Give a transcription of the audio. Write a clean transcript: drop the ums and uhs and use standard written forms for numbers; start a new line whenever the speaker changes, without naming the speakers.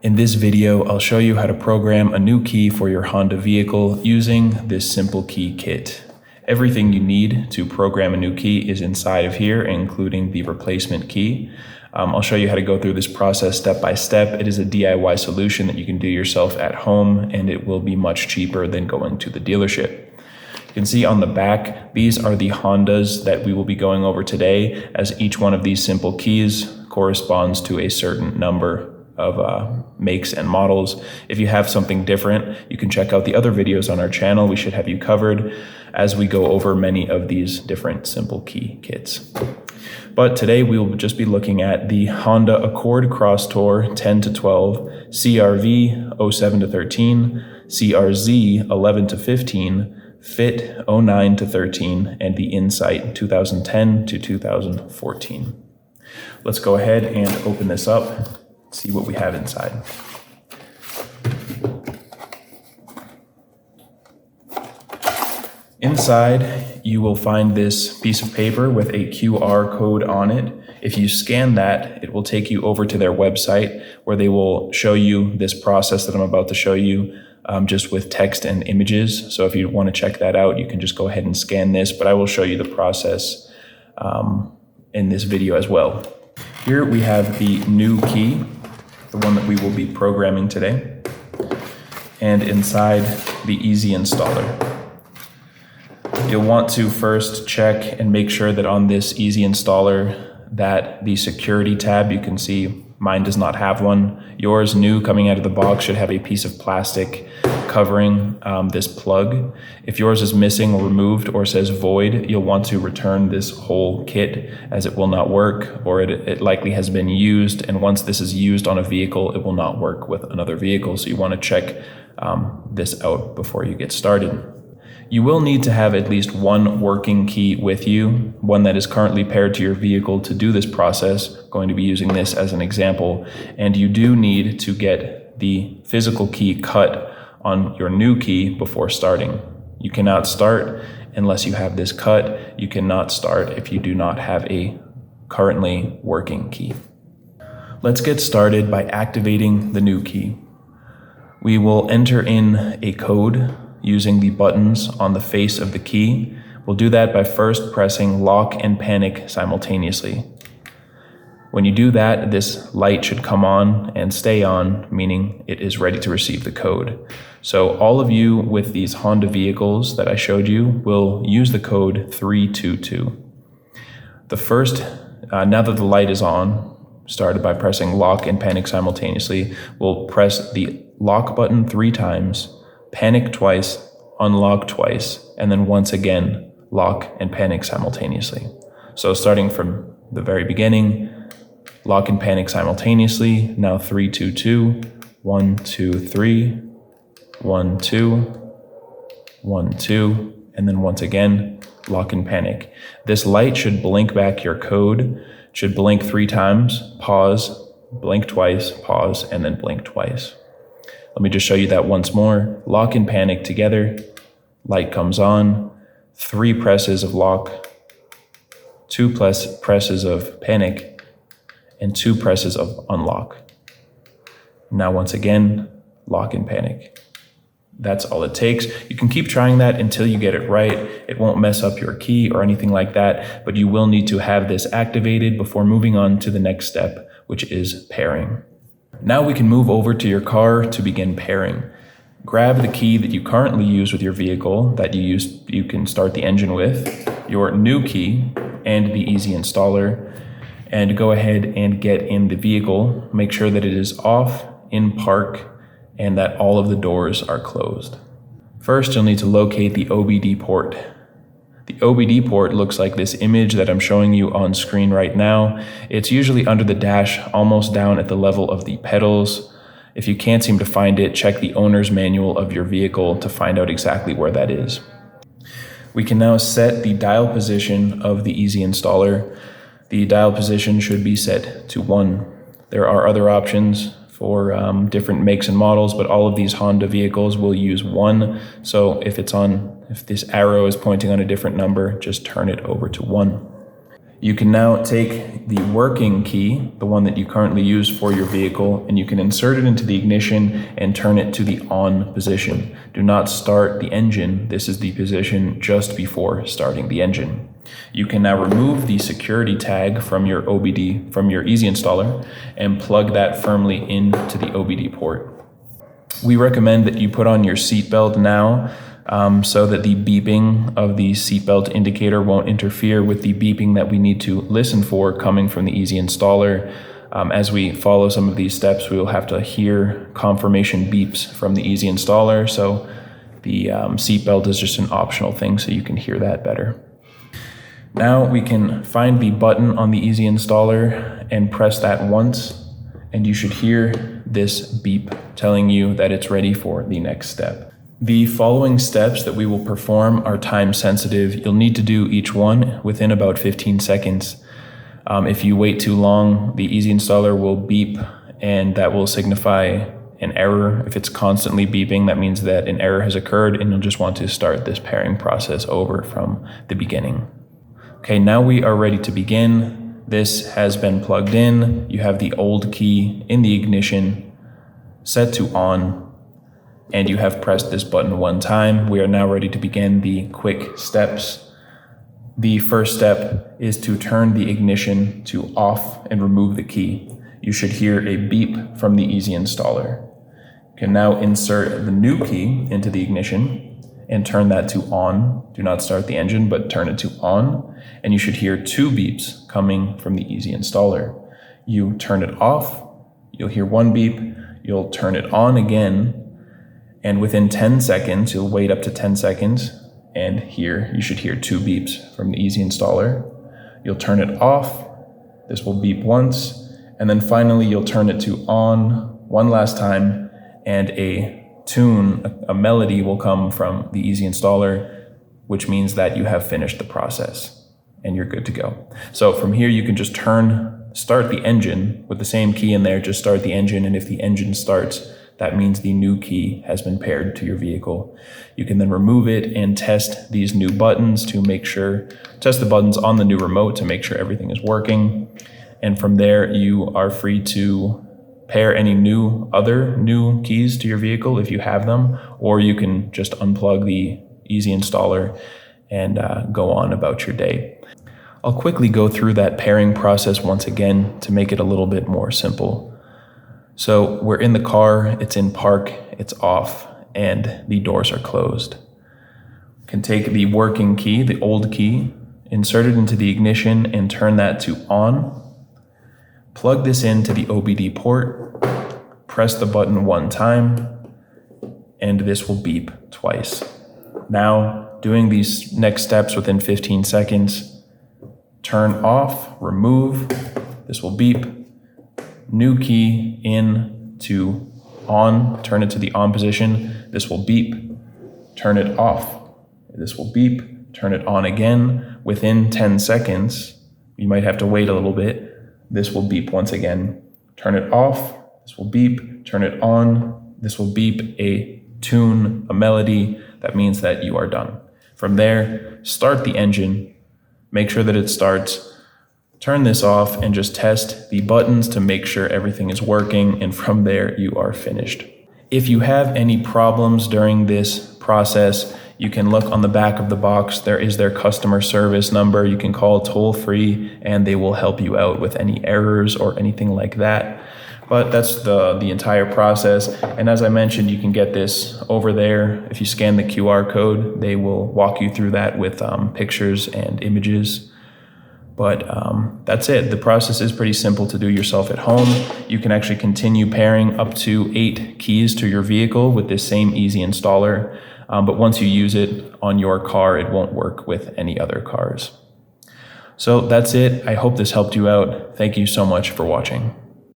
In this video, I'll show you how to program a new key for your Honda vehicle using this simple key kit. Everything you need to program a new key is inside of here, including the replacement key. I'll show you how to go through this process step by step. It is a DIY solution that you can do yourself at home, and it will be much cheaper than going to the dealership. You can see on the back, these are the Hondas that we will be going over today, as each one of these simple keys corresponds to a certain number of makes and models. If you have something different, you can check out the other videos on our channel. We should have you covered as we go over many of these different simple key kits. But today we will just be looking at the Honda Accord CrossTour 10 to 12, CRV 07 to 13, CRZ 11 to 15, Fit 09 to 13, and the Insight 2010 to 2014. Let's go ahead and open this up, see what we have inside. Inside, you will find this piece of paper with a QR code on it. If you scan that, it will take you over to their website where they will show you this process that I'm about to show you, just with text and images. So if you want to check that out, you can just go ahead and scan this, but I will show you the process in this video as well. Here we have the new key, the one that we will be programming today, and inside the easy installer. You'll want to first check and make sure that on this easy installer that the security tab, you can see mine does not have one. Yours new coming out of the box should have a piece of plastic covering this plug. If yours is missing or removed or says void, you'll want to return this whole kit, as it will not work, or it likely has been used, and once this is used on a vehicle, it will not work with another vehicle. So you want to check this out before you get started. You will need to have at least one working key with you, one that is currently paired to your vehicle to do this process. Going to be using this as an example, and you do need to get the physical key cut on your new key before starting. You cannot start unless you have this cut. You cannot start if you do not have a currently working key. Let's get started by activating the new key. We will enter in a code using the buttons on the face of the key. We'll do that by first pressing lock and panic simultaneously. When you do that, this light should come on and stay on, meaning it is ready to receive the code. So all of you with these Honda vehicles that I showed you will use the code 322. The first, now that the light is on, started by pressing lock and panic simultaneously, we'll press the lock button 3 times, panic twice, unlock twice, and then once again, lock and panic simultaneously. So starting from the very beginning, lock and panic simultaneously, now 3, 2, 2, 1, 2, 3, 1, 2, 1, 2, and then once again, lock and panic. This light should blink back your code, should blink 3 times, pause, blink twice, pause, and then blink twice. Let me just show you that once more. Lock and panic together, light comes on, 3 presses of lock, 2 presses of panic, and 2 presses of unlock. Now once again, lock and panic. That's all it takes. You can keep trying that until you get it right. It won't mess up your key or anything like that, but you will need to have this activated before moving on to the next step, which is pairing. Now we can move over to your car to begin pairing. Grab the key that you currently use with your vehicle that you can start the engine with, your new key, and the easy installer, and go ahead and get in the vehicle. Make sure that it is off, in park, and that all of the doors are closed. First, you'll need to locate the OBD port. The OBD port looks like this image that I'm showing you on screen right now. It's usually under the dash, almost down at the level of the pedals. If you can't seem to find it, check the owner's manual of your vehicle to find out exactly where that is. We can now set the dial position of the easy installer. The dial position should be set to 1. There are other options for different makes and models, but all of these Honda vehicles will use 1. So if this arrow is pointing on a different number, just turn it over to 1. You can now take the working key, the one that you currently use for your vehicle, and you can insert it into the ignition and turn it to the on position. Do not start the engine. This is the position just before starting the engine. You can now remove the security tag from your OBD, from your Easy Installer, and plug that firmly into the OBD port. We recommend that you put on your seatbelt now so that the beeping of the seatbelt indicator won't interfere with the beeping that we need to listen for coming from the Easy Installer. As we follow some of these steps, we will have to hear confirmation beeps from the Easy Installer, so the seatbelt is just an optional thing so you can hear that better. Now we can find the button on the Easy Installer and press that once, and you should hear this beep telling you that it's ready for the next step. The following steps that we will perform are time sensitive. You'll need to do each one within about 15 seconds. If you wait too long, the Easy Installer will beep, and that will signify an error. If it's constantly beeping, that means that an error has occurred, and you'll just want to start this pairing process over from the beginning. Okay, now we are ready to begin. This has been plugged in. You have the old key in the ignition set to on, and you have pressed this button one time. We are now ready to begin the quick steps. The first step is to turn the ignition to off and remove the key. You should hear a beep from the Easy Installer. You can now insert the new key into the ignition and turn that to on. Do not start the engine, but turn it to on. And you should hear two beeps coming from the Easy Installer. You turn it off, you'll hear one beep, you'll turn it on again, and within 10 seconds, you'll wait up to 10 seconds, and here you should hear two beeps from the Easy Installer. You'll turn it off, this will beep once, and then finally you'll turn it to on one last time, and a tune, a melody will come from the Easy Installer, which means that you have finished the process and you're good to go. So from here you can just start the engine with the same key in there, just start the engine, and if the engine starts, that means the new key has been paired to your vehicle. You can then remove it and test these new buttons to make sure, test the buttons on the new remote to make sure everything is working. And from there, you are free to pair any other new keys to your vehicle if you have them, or you can just unplug the Easy Installer and go on about your day. I'll quickly go through that pairing process once again to make it a little bit more simple. So we're in the car, it's in park, it's off, and the doors are closed. You can take the working key, the old key, insert it into the ignition and turn that to on. Plug this into the OBD port, press the button one time, and this will beep twice. Now, doing these next steps within 15 seconds, turn off, remove, this will beep. New key in to on, turn it to the on position, this will beep, turn it off, this will beep, turn it on again. Within 10 seconds, you might have to wait a little bit, this will beep once again. Turn it off, this will beep, turn it on, this will beep a tune, a melody, that means that you are done. From there, start the engine, make sure that it starts, turn this off and just test the buttons to make sure everything is working, and from there you are finished. If you have any problems during this process, you can look on the back of the box. There is their customer service number. You can call toll free and they will help you out with any errors or anything like that. But that's the entire process. And as I mentioned, you can get this over there. If you scan the QR code, they will walk you through that with pictures and images. But that's it. The process is pretty simple to do yourself at home. You can actually continue pairing up to 8 keys to your vehicle with this same Easy Installer. But once you use it on your car, it won't work with any other cars. So that's it. I hope this helped you out. Thank you so much for watching.